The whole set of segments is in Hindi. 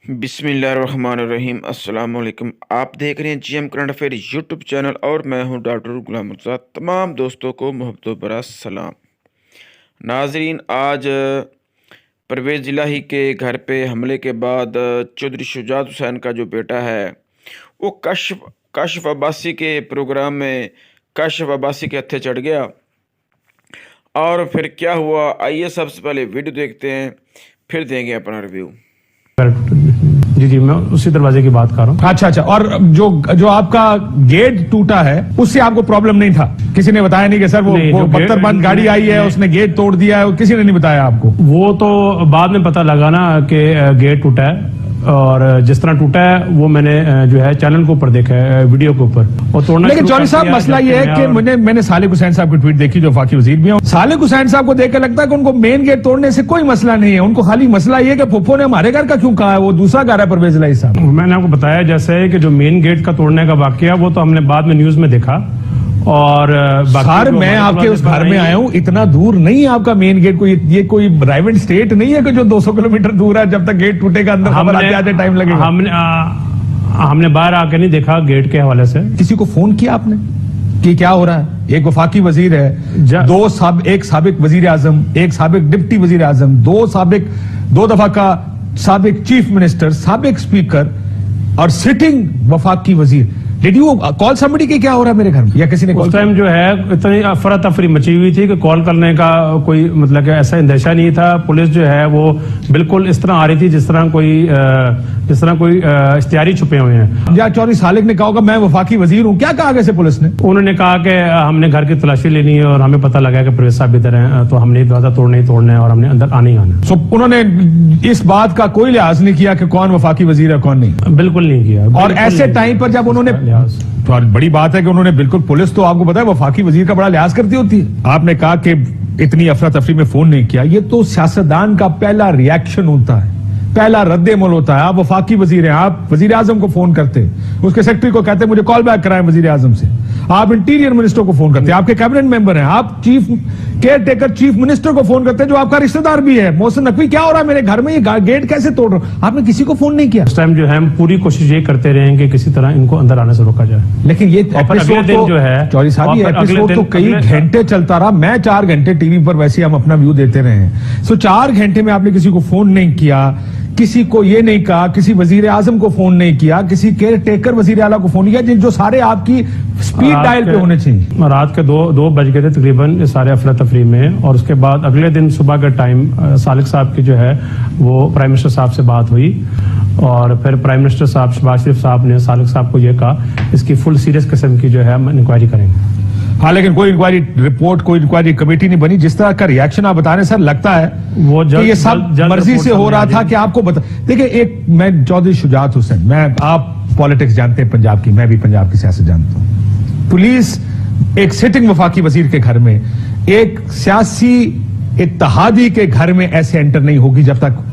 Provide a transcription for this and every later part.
बिस्मिल्लाहिर्रहमानिर्रहीम। अस्सलाम वालेकुम। आप देख रहे हैं GM current affair YouTube channel और मैं हूं डॉक्टर गुलाम मुर्तज़ा। तमाम दोस्तों को मोहब्बत भरा सलाम। नाजरीन, आज परवेज़ जिलाही के घर पे हमले के बाद चौधरी शुजात हुसैन का जो बेटा है वो कश्फ अब्बासी के प्रोग्राम में कश्फ अब्बासी के हत्थे चढ़ गया। और फिर क्या हुआ, आइए सबसे पहले वीडियो देखते हैं, फिर देंगे अपना रिव्यू। जी, मैं उसी दरवाजे की बात कर रहा हूँ। अच्छा, और जो आपका गेट टूटा है उससे आपको प्रॉब्लम नहीं था? किसी ने बताया नहीं कि सर वो पत्थर बंद गाड़ी आई है उसने गेट तोड़ दिया है? किसी ने नहीं बताया आपको? वो तो बाद में पता लगा ना कि गेट टूटा है, और जिस तरह टूटा है वो मैंने जो है चैनल के ऊपर देखा है, वीडियो के ऊपर। और तोड़ना, लेकिन चौधरी साहब मसला ये है कि मैंने सालिक हुसैन साहब की ट्वीट देखी, जो वफाकी वजीर भी हैं। सालिक हुसैन साहब को देखकर लगता है कि उनको मेन गेट तोड़ने से कोई मसला नहीं है, उनको खाली मसला ये कि फुप्पो ने हमारे घर का क्यों कहा है, वो दूसरा घर है परवेज जिलाही साहब। मैंने आपको बताया जैसे कि जो मेन गेट का तोड़ने का वाकया वो तो हमने बाद में न्यूज में देखा। और सर, मैं आपके उस घर में आया हूँ, इतना दूर नहीं है आपका मेन गेट। ये कोई प्राइवेट स्टेट नहीं है कि जो 200 किलोमीटर दूर है, जब तक गेट टूटेगा अंदर खबर आते टाइम लगेगा। हमने बाहर आके नहीं देखा गेट के हवाले से। किसी को फोन किया आपने कि क्या हो रहा है? एक वफाकी वजीर है, एक साबिक वजीर आजम, एक साबिक डिप्टी वजीर आजम, दो दफा का साबिक चीफ मिनिस्टर, साबिक स्पीकर और सिटिंग वफाकी वजीर। Did you call somebody कि क्या हो रहा है मेरे घर में, या किसी ने? उस टाइम जो है इतनी अफरा तफरी मची हुई थी कि कॉल करने का कोई मतलब कि ऐसा अंदेशा नहीं था। पुलिस जो है वो बिल्कुल इस तरह आ रही थी जिस तरह कोई इश्तिहारी छुपे हुए हैं। या चौधरी सालिक ने कहा होगा मैं वफाकी वजीर हूँ, क्या कहा कैसे पुलिस ने? उन्होंने कहा कि हमने घर की तलाशी लेनी है और हमें पता लगा कि परवेज साहब इधर हैं, तो हमने दरवाजा तोड़ना है और हमने अंदर आने ही आना। सो उन्होंने इस बात का कोई लिहाज नहीं किया कि कौन वफाकी वजीर है कौन नहीं? बिल्कुल नहीं किया। और ऐसे टाइम पर जब उन्होंने, तो बड़ी बात है कि उन्होंने बिल्कुल, पुलिस तो आपको पता है वफाकी वजीर का बड़ा लिहाज करती होती है। आपने कहा कि इतनी अफरा तफरी में फोन नहीं किया, ये तो सियासतदान का पहला रिएक्शन होता है, पहला रद्द-ए-अमल होता है। आप वफाकी वजीर हैं, आप वजीर आजम को फोन करते, उसके सेक्रेटरी को कहते मुझे कॉल बैक कराएं वजीर आजम से। आप इंटीरियर मिनिस्टर को फोन करते, आपके कैबिनेट मेंबर हैं, आप केयर टेकर चीफ मिनिस्टर को फोन करते जो आपका रिश्तेदार भी है। मोहसिन नकवी, क्या हो रहा है मेरे घर में, ये गेट कैसे तोड़ रहा हूं? आपने किसी को फोन नहीं किया? उस टाइम जो है हम पूरी कोशिश ये करते रहे कि किसी तरह इनको अंदर आने से रोका जाए। लेकिन ये एपिसोड जो है चौधरी साहब, ये एपिसोड तो कई घंटे चलता रहा। मैं 4 घंटे टीवी पर वैसे हम अपना व्यू देते रहे हैं। सो 4 घंटे में आपने किसी को फोन नहीं किया, किसी को ये नहीं कहा, किसी वजीर आजम को फोन नहीं किया, किसी केयर टेकर वजीर आला को फोन किया, जो सारे आपकी स्पीड डायल पे होने चाहिए। रात के 2 बज गए थे तकरीबन सारे अफरा तफरी में। और उसके बाद अगले दिन सुबह का टाइम सालिक साहब की जो है वो प्राइम मिनिस्टर साहब से बात हुई, और फिर प्राइम मिनिस्टर साहब शहबाज शरीफ साहब ने सालिक साहब को यह कहा इसकी फुल सीरियस किस्म की जो है हम इंक्वायरी करेंगे। हाँ, लेकिन कोई इंक्वायरी रिपोर्ट, कोई इंक्वायरी कमेटी नहीं बनी। जिस तरह का रिएक्शन आप बता रहे हैं सर, लगता है वो ये सब मर्जी से हो रहा था कि आपको देखिए, एक मैं चौधरी शुजात हुसैन, आप पॉलिटिक्स जानते हैं पंजाब की, मैं भी पंजाब की सियासत जानता हूं। पुलिस एक सिटिंग वफाकी वजीर के घर में, एक सियासी इत्तेहादी के घर में ऐसे एंटर नहीं होगी जब तक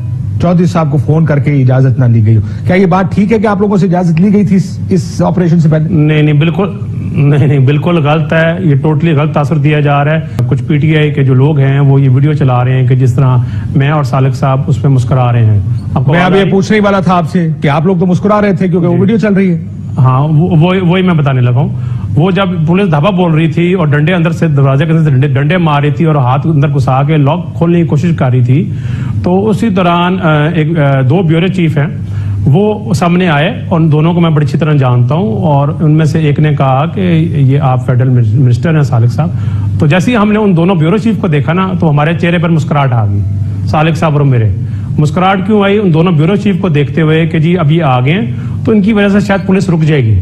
चौधरी साहब को फोन करके इजाजत ना ली गई हो। क्या ये बात ठीक है कि आप लोगों से इजाजत ली गई थी इस ऑपरेशन से पहले? नहीं, बिल्कुल गलत है। ये टोटली गलत तासर दिया जा रहा है। कुछ पीटीआई के जो लोग हैं वो ये वीडियो चला रहे हैं कि जिस तरह मैं और सालिक साहब उसमें मुस्कुरा रहे हैं। मैं अब ये पूछने वाला था आपसे कि आप लोग तो मुस्कुरा रहे थे क्योंकि वो वीडियो चल रही है। हाँ, वही मैं बताने लगा हूँ। वो जब पुलिस धाबा बोल रही थी और डंडे अंदर से, दरवाजे के अंदर से डंडे मार रही थी और हाथ अंदर घुसा के लॉक खोलने की कोशिश कर रही थी, तो उसी दौरान 2 ब्यूरो चीफ हैं वो सामने आए, और उन दोनों को मैं बड़ी अच्छी तरह जानता हूं। और उनमें से एक ने कहा कि ये आप फेडरल मिनिस्टर हैं सालिक साहब। तो जैसे ही हमने उन दोनों ब्यूरो चीफ को देखा ना, तो हमारे चेहरे पर मुस्कुराहट आ गई, सालिक साहब और मेरे। मुस्कुराहट क्यों आई? उन दोनों ब्यूरो चीफ को देखते हुए कि जी अब ये आ गए तो इनकी वजह से शायद पुलिस रुक जाएगी।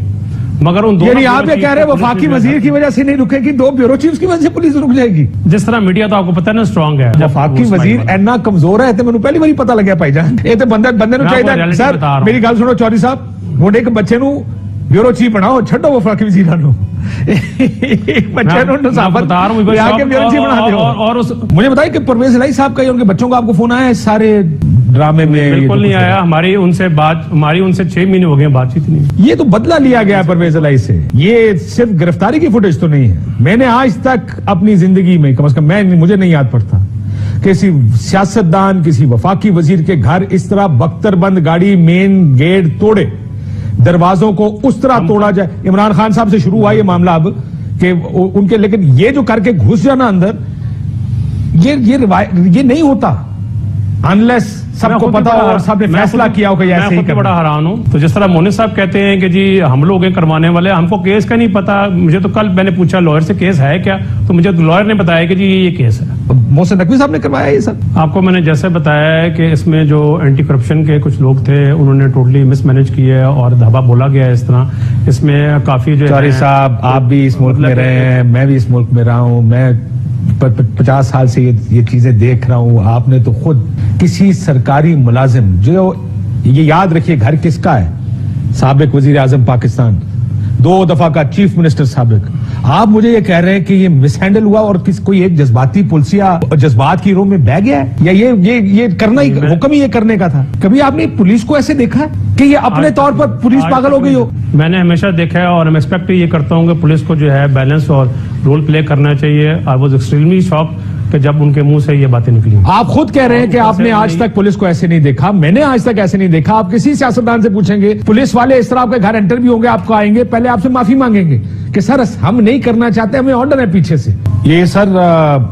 मगर उन दोनों, आप ये कह रहे हैं वफाकी वजीर की वजह से नहीं रुकेगी, 2 ब्यूरो चीफ की वजह से पुलिस रुक जाएगी? जिस तरह मीडिया तो आपको पता है ना स्ट्रांग है। वफाकी वजीर इतना कमजोर है, मैंने पहली बार पता लगा भाईजान। ये तो बंदे चाहिए। सर मेरी गल सुनो चौधरी साहब, मोटे एक बच्चे ਨੂੰ ब्यूरो चीफ बनाओ, छो वफाकी वजीर एक बच्चे ब्यूरो चीफ बना दो। और मुझे बताइए कि परवेज जिलाही साहब का उनके बच्चों का आपको फोन आया है सारे ड्रामे में? बिल्कुल नहीं आया। हमारी उनसे 6 महीने हो गए, बातचीत नहीं। ये तो बदला लिया गया है परवेज जिलाही से। ये सिर्फ गिरफ्तारी की फुटेज तो नहीं है। मैंने आज तक अपनी जिंदगी में कम से कम मुझे नहीं याद पड़ता किसी सियासतदान, किसी वफाकी वजीर के घर इस तरह बख्तरबंद गाड़ी मेन गेट तोड़े, दरवाजों को उस तरह तोड़ा जाए। इमरान खान साहब से शुरू हुआ ये मामला अब कि उनके, लेकिन ये जो करके घुस जाना अंदर, ये नहीं होता अनलेस सबको पता हो और सबने फैसला किया हो कि ऐसे ही करना। बड़ा हैरान हूं। तो जिस तरह मोनी साहब कहते हैं कि जी हम लोग हैं करवाने वाले, हमको केस का नहीं पता। मुझे तो कल मैंने पूछा लॉयर से केस है क्या, तो मुझे लॉयर ने बताया कि जी ये केस है। मोहसिन नकवी साहब ने करवाया ये सब। आपको मैंने जैसे बताया है कि इसमें जो एंटी करप्शन के कुछ लोग थे उन्होंने टोटली मिसमैनेज किया है और धावा बोला गया है इस तरह। इसमें काफी जो चौधरी साहब, आप भी इस मुल्क में रहे हैं, मैं भी इस मुल्क में रहा हूं, मैं 50 साल से ये चीजें देख रहा हूं। आपने तो खुद किसी सरकारी मुलाजिम, जो ये याद रखिए घर किसका है, साबिक वजीर आजम पाकिस्तान, 2 दफा का चीफ मिनिस्टर साबिक, आप मुझे ये कह रहे हैं कि ये मिसहैंडल हुआ और कोई एक जज्बाती पुलिसिया जज्बात की रूह में बह गया है, या ये करना ही हुक्म ही ये करने का था? कभी आपने पुलिस को ऐसे देखा है कि ये अपने तौर पर पुलिस पागल हो गई हो? मैंने हमेशा देखा है और मैं एक्सपेक्ट ये करता हूँ कि पुलिस को जो है बैलेंस और रोल प्ले करना चाहिए। आई वाज एक्सट्रीमली शॉक्ड कि जब उनके मुंह से ये बातें निकली। आप खुद कह रहे हैं कि आपने आज तक पुलिस को ऐसे नहीं देखा, मैंने आज तक ऐसे नहीं देखा। आप किसी सियासतदान से पूछेंगे, पुलिस वाले इस तरह आपके घर एंटर भी होंगे, आपको आएंगे, पहले आपसे माफी मांगेंगे कि सर हम नहीं करना चाहते, हमें ऑर्डर है पीछे से। ये सर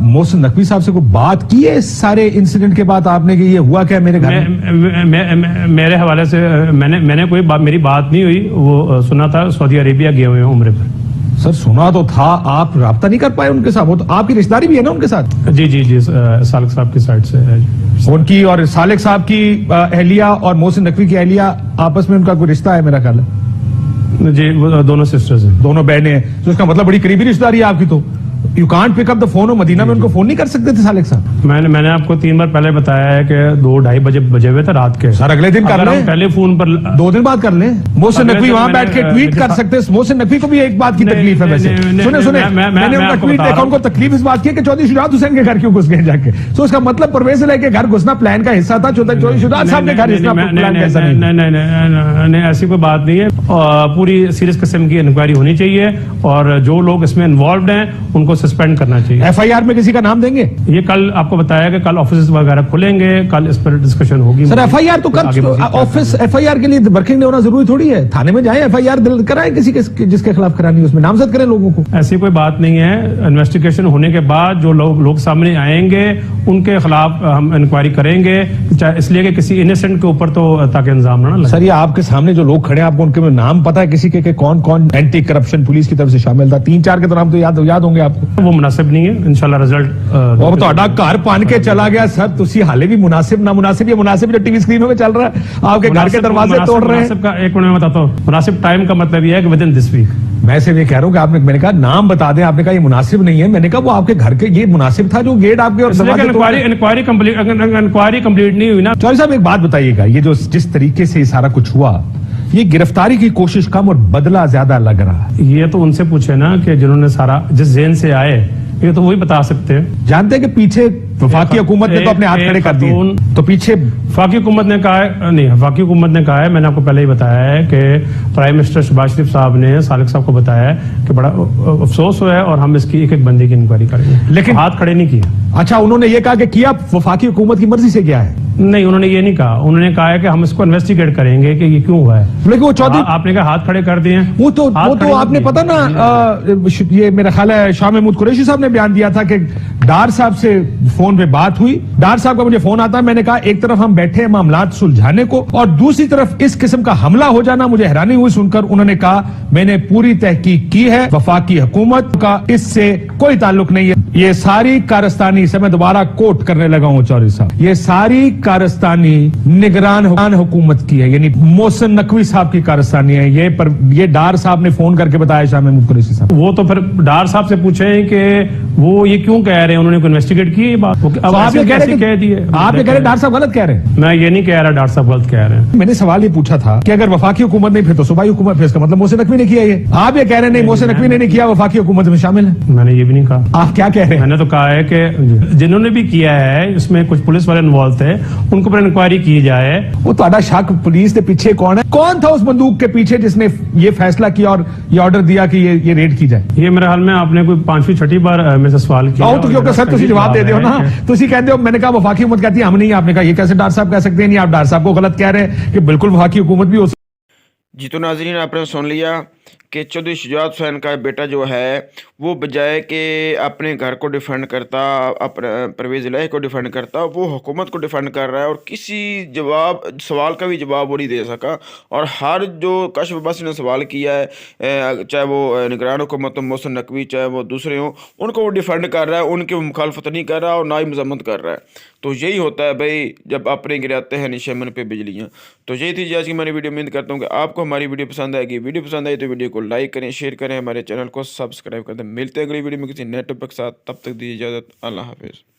मोहसिन नकवी साहब से कोई बात की है इस सारे इंसिडेंट के बाद आपने कि ये हुआ क्या मेरे घर में? मेरे हवाले से मैंने कोई मेरी बात नहीं हुई। वो सुना था सऊदी अरेबिया गए हुए हैं उम्रे पर। सर सुना तो था, आप राब्ता नहीं कर पाए उनके साथ? वो तो आपकी रिश्तेदारी भी है ना उनके साथ? जी सालिक साहब की साइड से है। उनकी और सालिक साहब की अहलिया और मोहसिन नकवी की अहलिया आपस में उनका कोई रिश्ता है मेरा ख्याल है? जी वो दोनों सिस्टर्स हैं, दोनों बहनें हैं, तो इसका मतलब बड़ी करीबी रिश्तेदारी है आपकी। तो you can't pick up the phone. Madina में उनको फोन नहीं कर सकते थे सालिक साहब? मैंने आपको 3 बार पहले बताया है कि 2-2:30 बजे हुए थे रात के। सर अगले दिन कर लें, पहले फोन पर 2 दिन बाद कर लें। मोहसिन नकवी वहां बैठ के ट्वीट कर सकते हैं। मोहसिन नकवी को भी एक बात की तकलीफ है वैसे। सुने मैंने उनका ट्वीट देखा, उनको तकलीफ इस बात की कि चौधरी शुजात हुसैन के घर क्यों घुस गए जाके। तो उसका मतलब परवेज से लेके घर घुसना प्लान का हिस्सा था। चौधरी शुजात साहब के घर नहीं, ऐसी कोई बात नहीं है। पूरी सीरियस किस्म की इंक्वायरी होनी चाहिए और जो लोग इसमें इन्वॉल्व हैं उनको सस्पेंड करना चाहिए। एफआईआर में किसी का नाम देंगे? ये कल आपको बताया कि कल ऑफिस वगैरह खुलेंगे, कल इस पर डिस्कशन होगी। सर एफआईआर तो कल ऑफिस, एफआईआर के लिए वर्किंग डे होना जरूरी थोड़ी है। थाने में जाए, एफआईआर कराएं किसी के जिसके खिलाफ करानी है, उसमें नामजद करें लोगों को। ऐसी कोई बात नहीं है। इन्वेस्टिगेशन होने के बाद जो लोग सामने आएंगे उनके खिलाफ हम इंक्वायरी करेंगे, इसलिए कि किसी इनोसेंट के ऊपर तो ताकि इंजाम ना लगे। सर ये आपके सामने जो लोग खड़े हैं, आपको उनके नाम पता है किसी के कौन कौन एंटी करप्शन पुलिस की तरफ से शामिल था? 3-4 के तो नाम तो याद होंगे आपको। वो मुनासिब नहीं है, इंशाल्लाह रिजल्ट वो तो घर पान के चला गया सर। तुसी हाले भी मुनासिब ना मुनासिब, ये मुनासिब जो टीवी स्क्रीनों में चल रहा है, आपके घर के दरवाजे तोड़ रहे हैं। एक मिनट में बताता हूँ, मुनासिब टाइम का मतलब यह है कि विद इन दिस वीक। मैं सिर्फ ये कह रहा हूँ कि आपने, मैंने कहा नाम बता दें, आपने कहा ये मुनासिब नहीं है। मैंने कहा वो आपके घर के ये मुनासिब था जो गेट आपके और इंक्वायरी कंप्लीट नहीं हुई ना। चौधरी साहब एक बात बताइएगा, ये जो जिस तरीके से ये सारा कुछ हुआ, ये गिरफ्तारी की कोशिश कम और बदला ज्यादा लग रहा है। ये तो उनसे पूछे ना कि जिन्होंने सारा जिस जेन से आए, ये तो वही बता सकते हैं। जानते हैं कि पीछे वफाकी हुकूमत ने तो अपने हाथ खड़े कर दिए, तो पीछे वफाकी हुकूमत ने कहा है, नहीं वफाकी हुकूमत ने कहा है, मैंने आपको पहले ही बताया है कि प्राइम मिनिस्टर शहबाज शरीफ साहब ने सालिक साहब को बताया है कि बड़ा अफसोस हुआ है और हम इसकी एक बंदी की इंक्वायरी करेंगे, लेकिन हाथ खड़े नहीं किया। अच्छा, उन्होंने ये कहा कि किया वफाकी हुकूमत की मर्जी से किया है? नहीं, उन्होंने ये नहीं कहा। उन्होंने कहा है कि हम इसको इन्वेस्टिगेट करेंगे कि ये क्यों हुआ है। लेकिन वो चौधरी, आपने कहा हाथ खड़े कर दिए। वो तो आपने पता ना, ये मेरा ख्याल है शाह महमूद कुरैशी साहब ने बयान दिया था कि डार साहब से फोन पे बात हुई। डार साहब का मुझे फोन आता है, मैंने कहा एक तरफ हम बैठे हैं मामलात सुलझाने को और दूसरी तरफ इस किस्म का हमला हो जाना मुझे हैरानी हुई सुनकर। उन्होंने कहा मैंने पूरी तहकीक की है, वफाकी हुकूमत का इससे कोई ताल्लुक नहीं है। ये सारी कारस्तानी से मैं दोबारा कोट करने लगा हूं चौधरी साहब, ये सारी कारस्तानी निगरान हुकूमत की है, यानी मोहसिन नकवी साहब की कारस्तानी है। ये डार साहब ने फोन करके बताया शाह महमूद कुरैशी साहब। वो तो फिर डार साहब से पूछे कि वो ये क्यों कह रहे हैं, उन्होंने इन्वेस्टिगेट की बात। अब आप ये कह रहे डार साहब गलत कह रहे हैं? मैं ये नहीं कह रहा डार साहब गलत कह रहे हैं। मैंने सवाल ये पूछा था कि अगर वफाकी हुकूमत नहीं फिर तो सूबाई हुकूमत, फिर इसका मतलब मोहसिन नकवी ने किया। ये आप ये कह रहे हैं नहीं मोहसिन नकवी ने नहीं किया, वफाकी हुकूमत में शामिल है। मैंने ये भी नहीं कहा। आप क्या कह रहे हैं? मैंने तो कहा है कि जिन्होंने भी किया है इसमें कुछ पुलिस वाले इन्वॉल्व थे, उनको पर इंक्वायरी की जाए। वो ਤੁਹਾਡਾ शक पुलिस के पीछे कौन है? कौन था उस बंदूक के पीछे जिसने ये फैसला किया और ये ऑर्डर दिया कि ये रेड की जाए? ये मेरे हाल में आपने कोई 5वीं 6ठी बार मेरे से सवाल किया। तो क्यों को सर तुसी जवाब दे दो ना, तुसी कहते हो, मैंने कहा वफाकी हुकूमत कहती है हम नहीं, आपने कहा ये कैसे डॉक्टर साहब कह सकते हैं? नहीं, आप डॉक्टर साहब को गलत कह रहे हैं कि बिल्कुल वफाकी हुकूमत भी हो। जी तो नाजरीन आपने सुन लिया कि चौधरी शुजात हुसैन का बेटा जो है वो बजाय कि अपने घर को डिफेंड करता, अपने परवेज़ इलाही को डिफेंड करता, वो हुकूमत को डिफेंड कर रहा है और किसी सवाल का भी जवाब वो नहीं दे सका। और हर जो कश्फ बस ने सवाल किया है, चाहे वो निगरान हुकूमत हो मोहसिन नकवी, चाहे वो दूसरे हों, उनको वो डिफेंड कर रहा है, उनकी मुखालफत नहीं कर रहा और ना ही मजम्मत कर रहा है। तो यही होता है भाई जब अपने गिराते हैं निशान पे बिजलियाँ। तो यही थी आज की हमारी वीडियो। उम्मीद करता हूँ कि आपको हमारी वीडियो पसंद आएगी। वीडियो पसंद आई तो वीडियो को लाइक करें, शेयर करें, हमारे चैनल को सब्सक्राइब कर दें। मिलते हैं अगली वीडियो में किसी नए टॉपिक के साथ, तब तक दीजिए इजाज़त। अल्लाह हाफिज़।